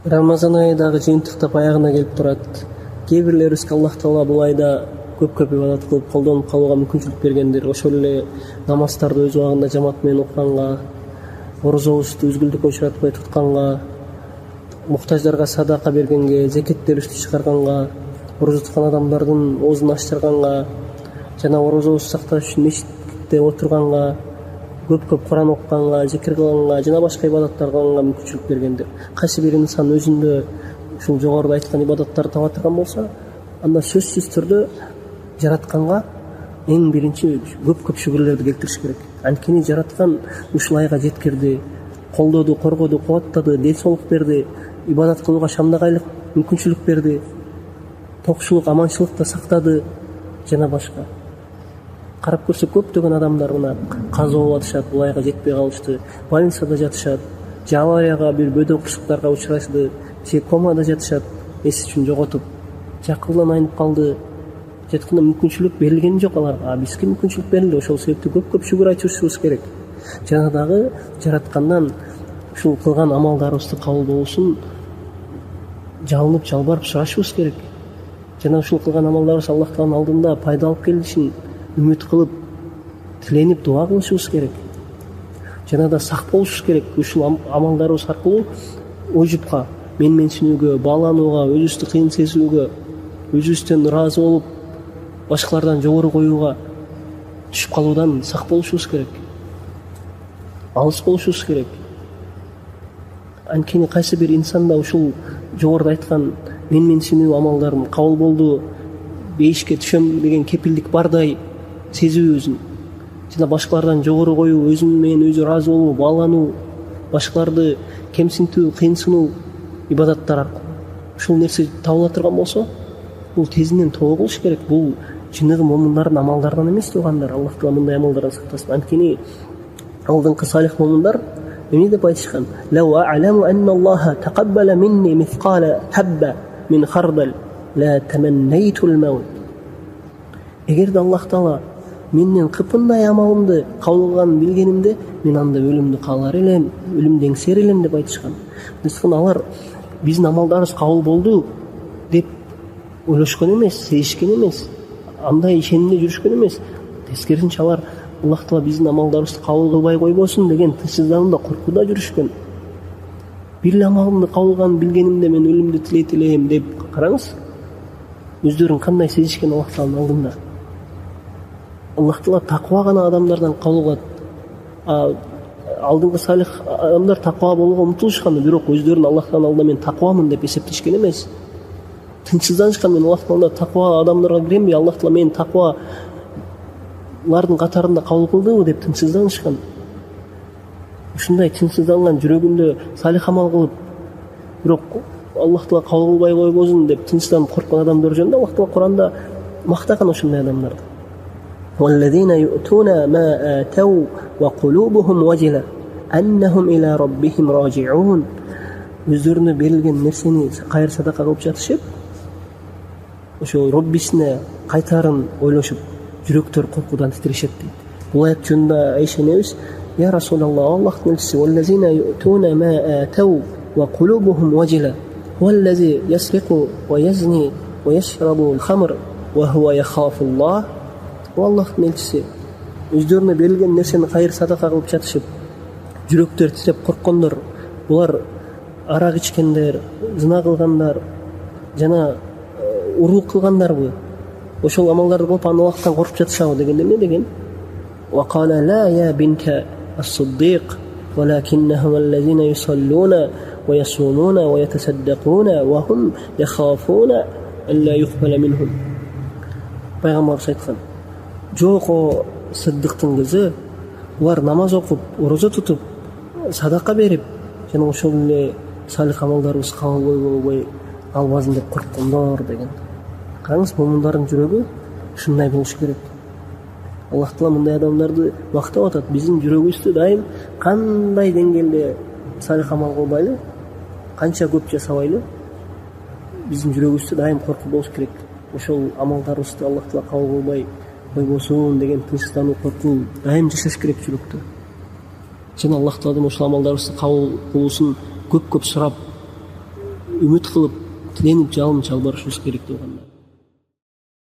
Рамазан айдагы жыйынтыктап аягына келип турат. Кээ бирлерибизге Аллах Таала бул айда көп ибадат кылып колдонуп калууга мүмкүнчүлүк бергендир. Ошол эле намаздарды өз убагында жамаат менен окуганга, орозобузду үзгүлтүккө учуратпай тутканга, муктаждарга садака бергенге, зекет беришти чыгарганга, орозо туткан адамдардын оозун ачтырганга, жана орозобузду сакташ үчүн мечитте отурганга, көп Куран окуганга, зикир кылганга жана башка ибадаттар кылганга мүмкүнчүлүк бергендир. Кайсы бир инсан өзүндө ушул жогоруда айткан ибадаттарды таба турган болсо, анда сөзсүз түрдө жаратканга эң биринчи көп шүгүрлөрдү келтириш керек. Анткени жараткан ушул айга жеткирди, колдоду, коргоду, кубаттады, ден соолук берди, ибадат кылууга шамдагайлык мүмкүнчүлүк берди, токчулук, аманчылыкты сактады жана башка. Карап көрсөк көптөгөн адамдар мына каза болуп атышат, бул айга жетпей калышты, больницада жатышат, же аварияга, бир бөдө курчуктарга учурашты, же комада жатышат, эс үчүн жоготуп, же акылдан айнып калды. Жеткенде мүмкүнчүлүк берилген жок аларга, бизге мүмкүнчүлүк берилди. Ошол себептен көп шүгүр айтышыбыз керек. Жана дагы жараткандан ушул кылган амалдарыбызды кабыл болушун жалынып жалбарып сурашыбыз керек. Жана ушул кылган амалдарыбыз Аллах Тааланын алдында пайда алып келишин үмүт кылып, тиленип дуа кылышыбыз керек. Жана да сак болушубуз керек. Ушул амалдарыбыз аркылуу ой жупка, менменсинүүгө, бааланууга, өзүбүздү кыйын сезүүгө, өзүбүздөн ыраазы болуп, башкалардан жогору коюуга түшүп калуудан сак болушубуз керек. Алыс болушубуз керек. Анткени кайсы бир инсанда ушул жогоруда айткан менменсинүү амалдарын кабыл болду, бейишке түшөм деген кепилдик бардай сезүү өзүн. Жана башкалардан жогору коюу, өзү менен өзү ыраазы болуу, баалануу, башкаларды кемсинтүү, кыйынсынуу ибадаттар аркылуу. Ушул нерсе табыла турган болсо, бул тезинен тобо болуш керек. Бул чыныгы момундардын амалдарынан эмес тугандар. Аллах Таала мындай амалдардан сактасын. Анткени алдыңкы салих момундар эмне деп айтышкан? Лау а'ламу анна Аллаха тaqabbala minni mithqala habba min khardal la tamannaytu al-maut. Эгерде Аллах Таала менден кыпындай амалымды кабыл кылганын билгенимде, мен анда өлүмдү каалар элем, өлүмдү эңсер элем деп айтышкан. Мисалы алар биздин амалдарыбыз кабыл болду деп ойлошкон эмес, сезишкен эмес, андай ишенимде жүрүшкөн эмес. Тескерисинче алар Аллах Таала биздин амалдарыбызды кабыл кылбай койбосун деген тынчсызданууда, коркууда жүрүшкөн. Бир эле амалымды кабыл кылганын билгенимде мен өлүмдү тилейт элем деп караңыз. Өздөрүн кандай сезишкен Аллах Тааланын алдында. Аллах Таала таква гана адамдардан кабыл кылат. Алдыңкы салих адамдар таква болууга умтулушкан, бирок өздөрүн Аллах Тааланын алдында мен таквамын деп эсептешкен эмес. Тынчсызданышкан, мен Аллах Тааланын таква адамдарга киремби, Аллах Таала мени таквалардын катарында кабыл кылдыбы деп тынчсызданышкан. Ушундай тынчсызданган жүрөгүндө салих амал кылып, бирок Аллах Таала кабыл кылбай койбосун деп тынчсызданып корккон адамдар жөнүндө Аллах Таала Куранда мактаган ушундай адамдарды. وَالَّذِينَ يُؤْتُونَ مَا آتَوْا وَقُلُوبُهُمْ وَجِلَةٌ أَنَّهُمْ إِلَى رَبِّهِمْ راجعون. Өздөрүнө берилген нерсени кайыр садака кылып жатышып, ошо Роббисине кайтарын ойлошуп, жүрөктөр коркуудан титирешет дейт. Бул аят жөнүндө Айша энебиз: "Я Расулаллах, Аллахтын элчиси, وَالَّذِينَ يُؤْتُونَ مَا آتَوْا وَقُلُوبُهُمْ وَجِلَةٌ هُوَ الَّذِي يَسْرِقُ وَيَزْنِي وَيَشْرَبُ الْخَمْرَ وَهُوَ يَخَافُ اللَّهَ." Аллахтын элчиси, өздөрүнө берилген нерсени кайыр садака кылып жатышып, жүрөктөр титиреп корккондор, булар арак ичкендер, зына кылгандар жана урук кылгандарбы? Ошол амалдарды кылып Аллахтан коркуп жатышабы дегенде эмне деген? وَقَالَ لَا يَا بِنْتَ الصِّدِّيقِ وَلَكِنَّهُمُ الَّذِينَ يُصَلُّونَ وَيَصُومُونَ وَيَتَصَدَّقُونَ وَهُمْ يَخَافُونَ أَلَّا يُقْبَلَ مِنْهُمْ. Пайгамбарыбыз айткан: "Жок, о Сыддыктын кызы, булар намаз окуп, орозо тутуп, садака берип, жана ошол эле салих амалдарыбыз кабыл болбой албасын деп корккондор" деген. Караңыз, момундардын жүрөгү ушундай болуш керек. Аллах Таала мындай адамдарды мактап атат. Биздин жүрөгүбүздү дайым кандай деңгээлде салих амал кылбайлы, канча көп жасабайлы, биздин жүрөгүбүздү дайым коркуу болуш керек. Ошол амалдарыбызды Аллах Таала кабыл кылбай койбосун деген тынчсыздануу, коркуу дайым жашаш керек жүрөктө. Жана Аллах Тааладан ошол амалдарыбызды кабыл кылуусун көп сурап, үміт қылып, тіленіп, жалынып жалбарышуымыз керек деп